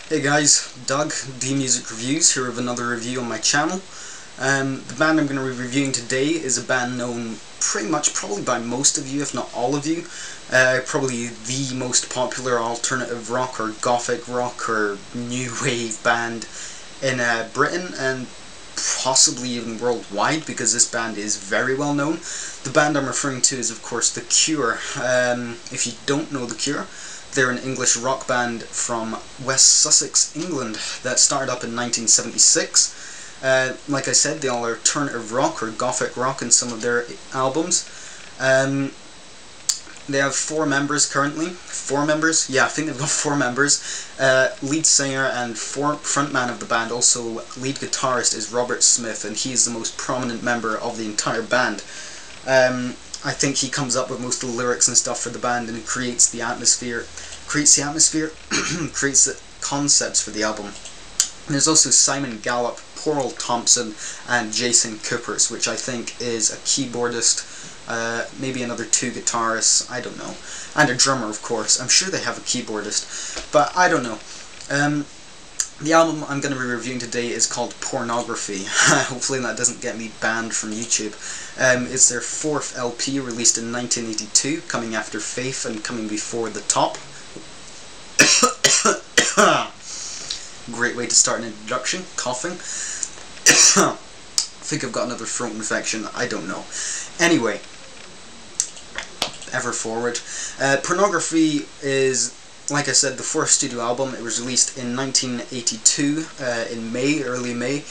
Hey guys, Doug, D Music Reviews, here with another review on my channel. The band I'm going to be reviewing today is a band known pretty much probably by most of you, if not all of you. Probably the most popular alternative rock or gothic rock or new wave band in Britain and possibly even worldwide, because this band is very well known. The band I'm referring to is of course The Cure. If you don't know The Cure, they're an English rock band from West Sussex, England, that started up in 1976. Like I said, they are alternative rock or gothic rock in some of their albums. They have 4 members currently. 4 members? Yeah, I think they've got 4 members. Lead singer and frontman of the band, also lead guitarist, is Robert Smith, and he is the most prominent member of the entire band. I think he comes up with most of the lyrics and stuff for the band, and he creates the atmosphere, creates the concepts for the album. And there's also Simon Gallup, Paul Thompson, and Jason Coopers, which I think is a keyboardist, maybe another 2 guitarists, I don't know, and a drummer of course. I'm sure they have a keyboardist, but I don't know. The album I'm going to be reviewing today is called Pornography. Hopefully that doesn't get me banned from YouTube. It's their 4th LP, released in 1982, coming after Faith and coming before The Top. Great way to start an introduction, coughing. I think I've got another throat infection, I don't know. Anyway, ever forward. Pornography is, like I said, the 4th studio album. It was released in 1982, in May, early May,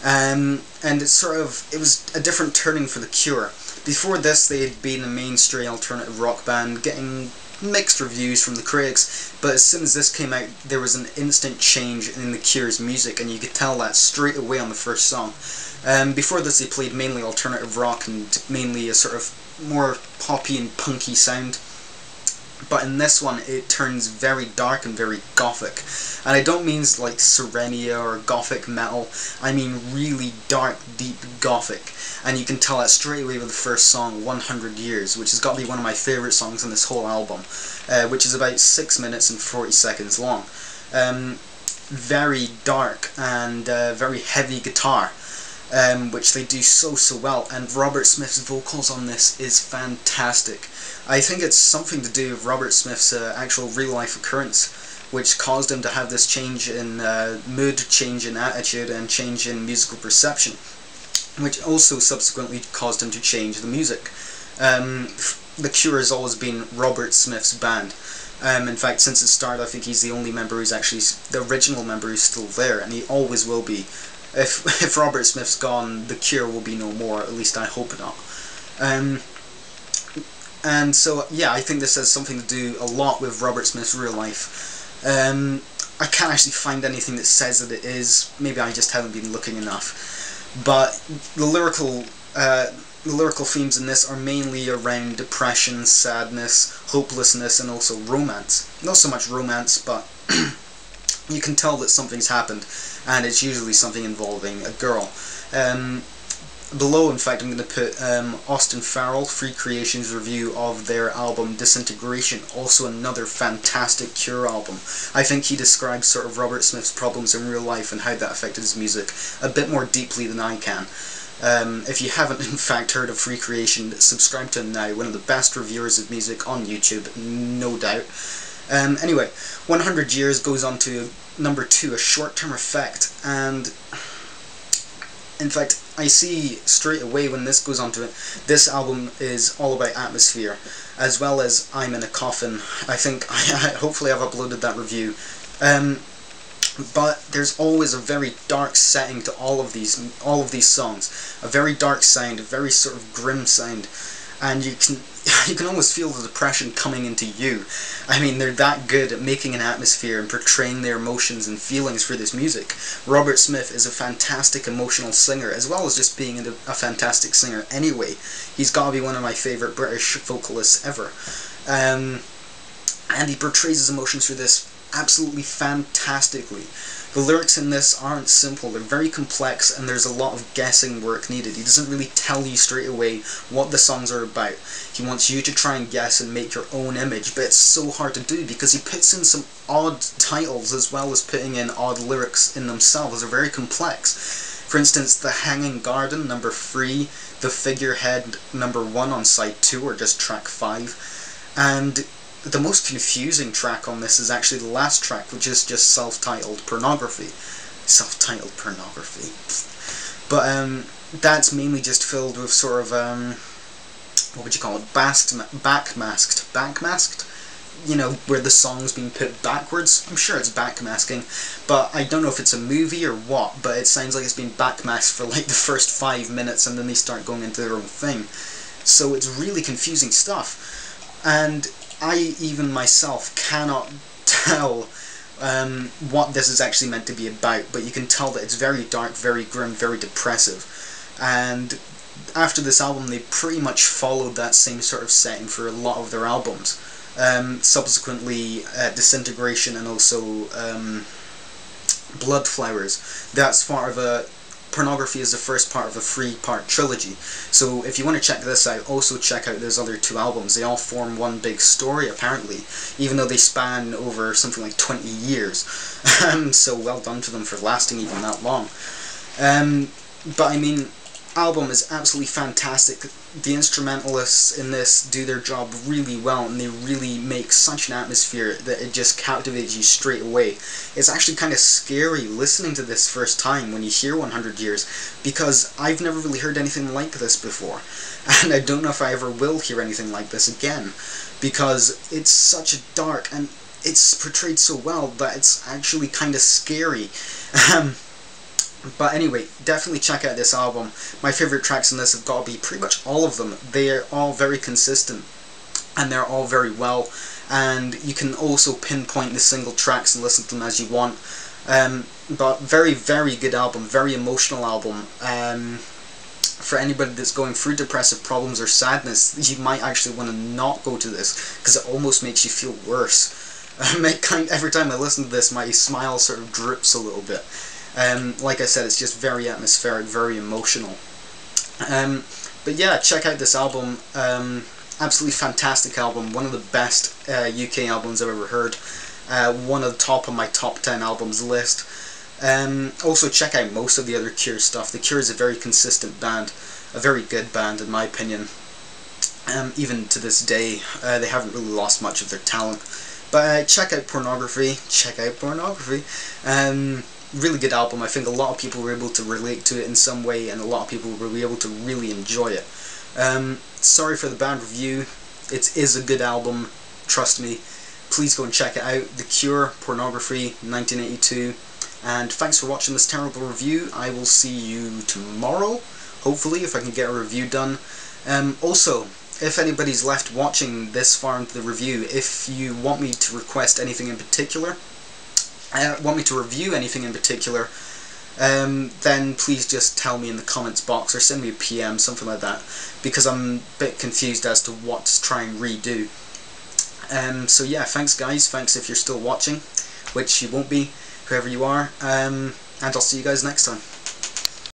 and it was a different turning for The Cure. Before this, they had been a mainstream alternative rock band, getting mixed reviews from the critics, but as soon as this came out, there was an instant change in The Cure's music, and you could tell that straight away on the first song. Before this, they played mainly alternative rock and mainly a sort of more poppy and punky sound. But in this one, it turns very dark and very gothic. And I don't mean like Serenia or gothic metal, I mean really dark, deep gothic. And you can tell that straight away with the first song, 100 Years, which has got to be one of my favourite songs on this whole album, which is about 6 minutes and 40 seconds long. Very dark and very heavy guitar, which they do so well, and Robert Smith's vocals on this is fantastic. I think it's something to do with Robert Smith's actual real-life occurrence, which caused him to have this change in mood, change in attitude, and change in musical perception, which also subsequently caused him to change the music. The Cure has always been Robert Smith's band. In fact, since it started, I think he's the only member who's actually, the original member who's still there, and he always will be. If Robert Smith's gone, The Cure will be no more, at least I hope not. And so, yeah, I think this has something to do a lot with Robert Smith's real life. I can't actually find anything that says that it is. Maybe I just haven't been looking enough. But the lyrical themes in this are mainly around depression, sadness, hopelessness, and also romance. Not so much romance, but you can tell that something's happened, and it's usually something involving a girl. Below, in fact, I'm going to put Austin Farrell, Free Creation's review of their album Disintegration, also another fantastic Cure album. I think he describes sort of Robert Smith's problems in real life and how that affected his music a bit more deeply than I can. If you haven't in fact heard of Free Creation, subscribe to him now, one of the best reviewers of music on YouTube, no doubt. Anyway, 100 Years goes on to number 2, A Short-Term Effect, and in fact, I see straight away when this goes on to it, this album is all about atmosphere, as well as I'm in a Coffin. I think, hopefully I've uploaded that review. But there's always a very dark setting to all of these songs. A very dark sound, a very sort of grim sound, and you can almost feel the depression coming into you. I mean, they're that good at making an atmosphere and portraying their emotions and feelings for this music. Robert Smith is a fantastic emotional singer, as well as just being a fantastic singer anyway. He's got to be one of my favourite British vocalists ever. And he portrays his emotions through this absolutely fantastically. The lyrics in this aren't simple, they're very complex, and there's a lot of guessing work needed. He doesn't really tell you straight away what the songs are about. He wants you to try and guess and make your own image, but it's so hard to do because he puts in some odd titles as well as putting in odd lyrics in themselves. They're very complex. For instance, The Hanging Garden, number 3, The Figurehead, number 1 on side 2, or just track 5, and the most confusing track on this is actually the last track, which is just self-titled Pornography. Self-titled Pornography. But that's mainly just filled with sort of, what would you call it, backmasked? You know, where the song's being put backwards. I'm sure it's backmasking, but I don't know if it's a movie or what, but it sounds like it's been backmasked for like the first 5 minutes and then they start going into their own thing. So it's really confusing stuff. And I, even myself, cannot tell what this is actually meant to be about, but you can tell that it's very dark, very grim, very depressive. And after this album, they pretty much followed that same sort of setting for a lot of their albums. Subsequently, Disintegration and also Blood Flowers. That's part of a... Pornography is the first part of a 3-part trilogy. So if you want to check this out, also check out those other 2 albums. They all form one big story, apparently, even though they span over something like 20 years. So well done to them for lasting even that long. But I mean, album is absolutely fantastic. The instrumentalists in this do their job really well, and they really make such an atmosphere that it just captivates you straight away. It's actually kind of scary listening to this first time when you hear 100 Years, because I've never really heard anything like this before, and I don't know if I ever will hear anything like this again, because it's such a dark, and it's portrayed so well that it's actually kind of scary. But anyway, definitely check out this album. My favourite tracks in this have got to be pretty much all of them. They are all very consistent, and they're all very well, and you can also pinpoint the single tracks and listen to them as you want. But very, very good album, very emotional album. For anybody that's going through depressive problems or sadness, you might actually want to not go to this, because it almost makes you feel worse. Every time I listen to this, my smile sort of drips a little bit. Like I said, it's just very atmospheric, very emotional. But yeah, check out this album. Absolutely fantastic album. One of the best UK albums I've ever heard. One of the top of my top 10 albums list. Also check out most of the other Cure stuff. The Cure is a very consistent band. A very good band in my opinion. Even to this day, they haven't really lost much of their talent. But check out Pornography. Check out Pornography. Really good album. I think a lot of people were able to relate to it in some way, and a lot of people will be able to really enjoy it. Sorry for the bad review. It is a good album, trust me. Please go and check it out. The Cure, Pornography, 1982. And thanks for watching this terrible review. I will see you tomorrow, hopefully, if I can get a review done. Also, if anybody's left watching this far into the review, if you want me to request anything in particular, want me to review anything in particular, then please just tell me in the comments box or send me a PM, something like that, because I'm a bit confused as to what to try and redo. So yeah, thanks guys, thanks if you're still watching, which you won't be, whoever you are, and I'll see you guys next time.